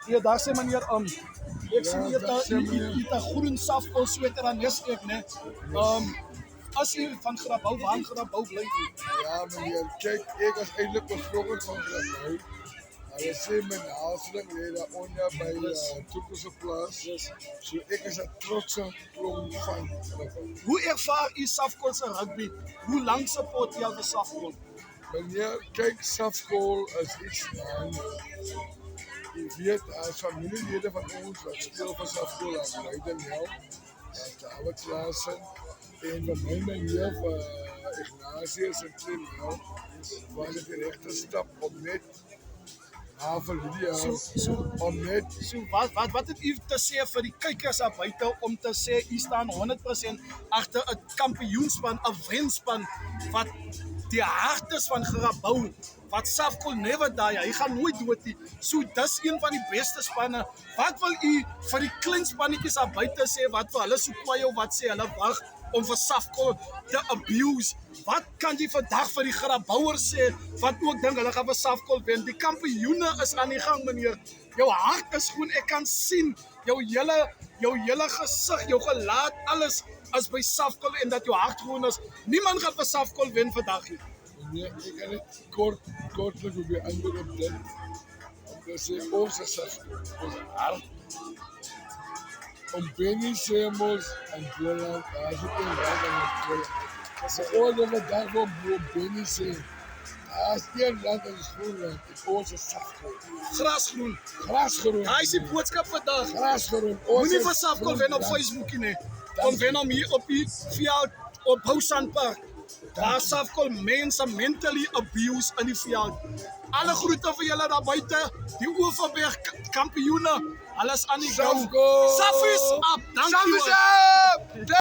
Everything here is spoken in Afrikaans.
Ja, daar sê meneer, ek sien Ja, daar sê meneer. jy het 'n groen safkol sweater aan, nes ek, né? As jy van Grabouw, waar in Grabouw bly jy? Ja, meneer, kijk, ik was eigenlijk oorspronkelijk van Grabouw. Hulle sê my naasling lê daaronder by Toekomse Plaas. So ek is 'n trotse klomp van Grabouw. Hoe ervaar u Safkol se rugby? Hoe lank support jy al vir Safkol? Meneer, kyk, Safkol is iets aan. Jy weet, as familielede van ons wat speel vir Safkol aan Leidenhel, as Dawe Klaasen, en vir my meneer vir Ignatius en Klimhel, was dit die regte stap om net vir Lydia, om net So wat het u te sê vir die kykers daar buite om te sê u staan 100% agter 'n kampioenspan, 'n wenspan wat die hart is van Grabouw, wat Safkol never die, hy gaan nooit dood nie. So dis een van die beste spanne. Wat wil u vir die klein spannetjies daar buite sê wat vir hulle so kwaai of wat sê hulle wag om vir Safkol te abuse? Wat kan jy vandag vir die Grabouwers sê wat ook dink hulle gaan vir Safkol wen? Die kampioene is aan die gang, meneer. Jou hart is groen, ek kan sien jou hele gesig, jou gelaat, alles is by Safkol en dat jou hart groen is. Niemand gaan vir Safkol wen vandag nie. Nee, ek kan net kortlik op die antwoord op dit. Om te sê, ons is ons hart. Om Benny Semos en Dwilla, daar is ook een land aan het Dwilla. Dis 'n orde wat daarvoor Benny sê. Daar is een land in Groenland, ons is Safkol. Grasgroen. Grasgroen. Daai is die boodskap vandag. Grasgroen. Moenie vir Safkol wen op Facebookie nie. Kom wen hom hier op die veld op Bousandpark. Daar Safkol mense mentally abuse in die veld. Alle groete vir julle daar buite. Die Overberg kampioene. Alles aan die go. Safkol. Saf is up. Dankie.